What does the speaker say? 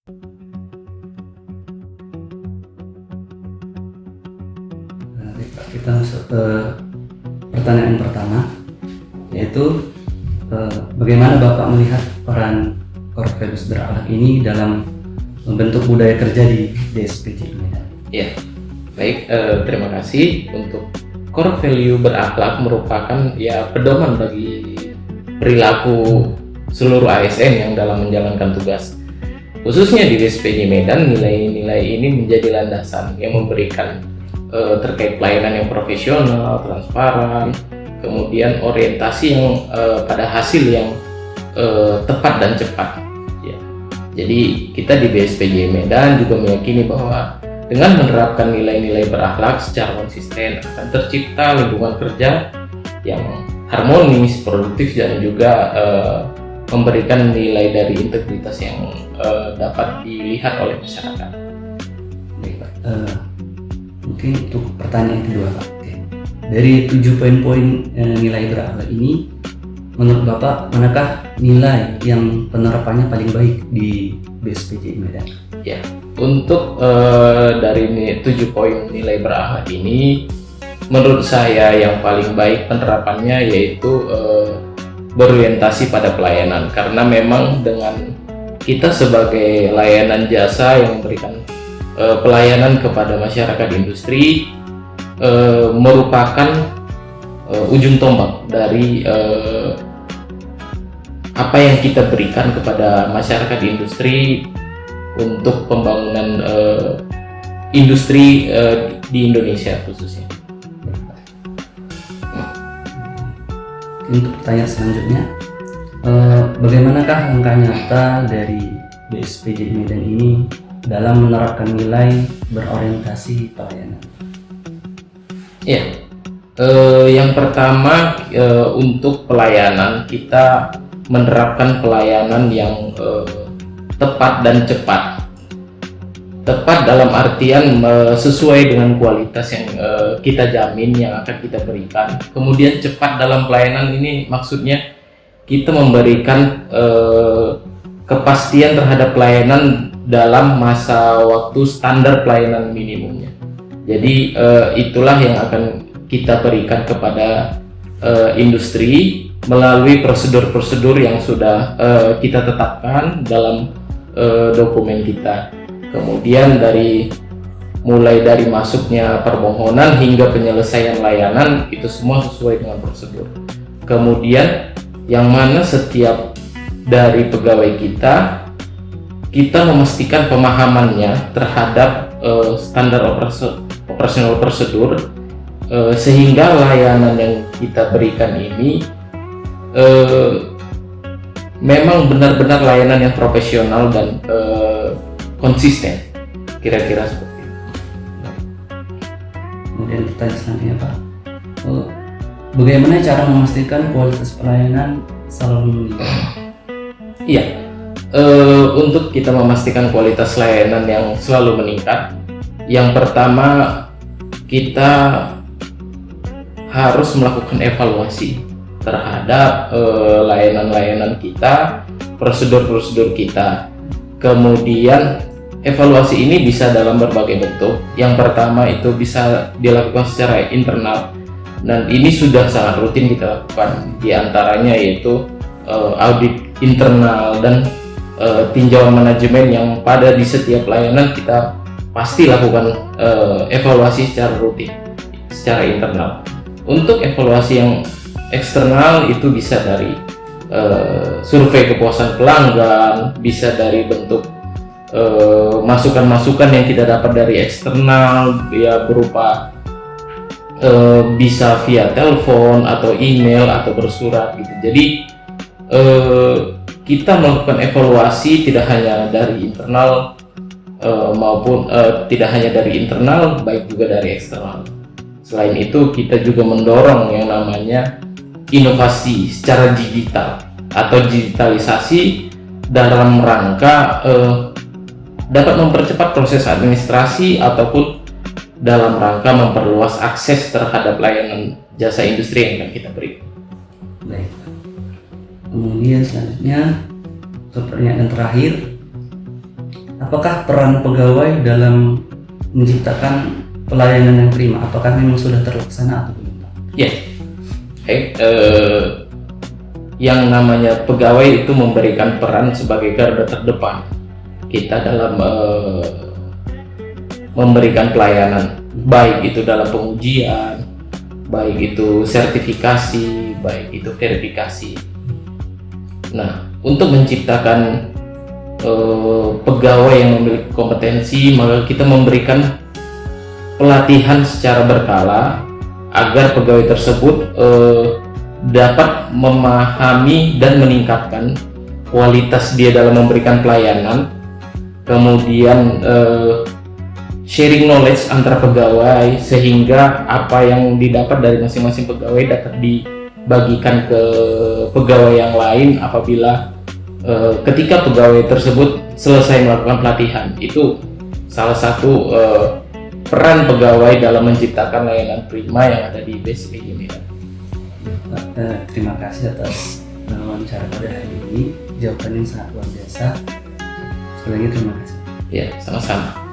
Baik, Pak, kita masuk ke pertanyaan pertama, yaitu bagaimana Bapak melihat peran core values berakhlak ini dalam membentuk budaya kerja di DSPJ Medan? Ya, baik. Terima kasih. Untuk core value berakhlak merupakan pedoman bagi perilaku seluruh ASN yang dalam menjalankan tugas. Khususnya di DSPJ Medan, nilai-nilai ini menjadi landasan yang memberikan terkait pelayanan yang profesional, transparan, kemudian orientasi yang pada hasil yang tepat dan cepat. Ya. Jadi kita di DSPJ Medan juga meyakini bahwa dengan menerapkan nilai-nilai berakhlak secara konsisten akan tercipta lingkungan kerja yang harmonis, produktif, dan juga memberikan nilai dari integritas yang dapat dilihat oleh masyarakat. Baik, Pak. Mungkin untuk pertanyaan kedua, Pak. Dari 7 poin-poin nilai berakhlak ini, menurut Bapak manakah nilai yang penerapannya paling baik di DSPJ Medan? Ya, untuk dari 7 poin nilai berakhlak ini, menurut saya yang paling baik penerapannya yaitu berorientasi pada pelayanan, karena memang dengan kita sebagai layanan jasa yang memberikan pelayanan kepada masyarakat industri merupakan ujung tombak dari apa yang kita berikan kepada masyarakat industri untuk pembangunan industri di Indonesia khususnya. Untuk pertanyaan selanjutnya, bagaimanakah langkah nyata dari DSPJ Medan ini dalam menerapkan nilai berorientasi pelayanan? Ya, yang pertama untuk pelayanan, kita menerapkan pelayanan yang tepat dan cepat. Tepat dalam artian sesuai dengan kualitas yang kita jamin, yang akan kita berikan. Kemudian cepat dalam pelayanan ini maksudnya kita memberikan kepastian terhadap pelayanan dalam masa waktu standar pelayanan minimumnya. Jadi itulah yang akan kita berikan kepada industri melalui prosedur-prosedur yang sudah kita tetapkan dalam dokumen kita. Kemudian mulai dari masuknya permohonan hingga penyelesaian layanan, itu semua sesuai dengan prosedur. Kemudian yang mana setiap dari pegawai kita memastikan pemahamannya terhadap standar operasional prosedur, sehingga layanan yang kita berikan ini memang benar-benar layanan yang profesional dan konsisten, kira-kira seperti itu. Kemudian pertanyaan selanjutnya, Pak, bagaimana cara memastikan kualitas pelayanan selalu meningkat? Iya, untuk kita memastikan kualitas layanan yang selalu meningkat, yang pertama kita harus melakukan evaluasi terhadap layanan-layanan kita, prosedur-prosedur kita. Kemudian evaluasi ini bisa dalam berbagai bentuk. Yang pertama itu bisa dilakukan secara internal, dan ini sudah sangat rutin kita lakukan. Di antaranya yaitu audit internal dan tinjauan manajemen yang pada di setiap layanan kita pasti lakukan evaluasi secara rutin, secara internal. Untuk evaluasi yang eksternal itu bisa dari survei kepuasan pelanggan, bisa dari bentuk masukan-masukan yang kita dapat dari eksternal, ya berupa bisa via telepon atau email atau bersurat gitu. Jadi kita melakukan evaluasi tidak hanya dari internal maupun tidak hanya dari internal, baik juga dari eksternal. Selain itu kita juga mendorong yang namanya inovasi secara digital atau digitalisasi dalam rangka dapat mempercepat proses administrasi ataupun dalam rangka memperluas akses terhadap layanan jasa industri yang akan kita beri. Baik. Kemudian selanjutnya pertanyaan terakhir, apakah peran pegawai dalam menciptakan pelayanan yang prima, apakah memang sudah terlaksana atau belum, Pak? Ya, yang namanya pegawai itu memberikan peran sebagai garda terdepan kita dalam memberikan pelayanan, baik itu dalam pengujian, baik itu sertifikasi, baik itu verifikasi. Nah, untuk menciptakan pegawai yang memiliki kompetensi, maka kita memberikan pelatihan secara berkala agar pegawai tersebut dapat memahami dan meningkatkan kualitas dia dalam memberikan pelayanan, kemudian sharing knowledge antara pegawai sehingga apa yang didapat dari masing-masing pegawai dapat dibagikan ke pegawai yang lain apabila ketika pegawai tersebut selesai melakukan pelatihan. Itu salah satu peran pegawai dalam menciptakan layanan prima yang ada di BCP Unida. Terima kasih atas wawancara pada hari ini, jawabannya sangat luar biasa. Sekali lagi terima kasih. Ya, sama-sama.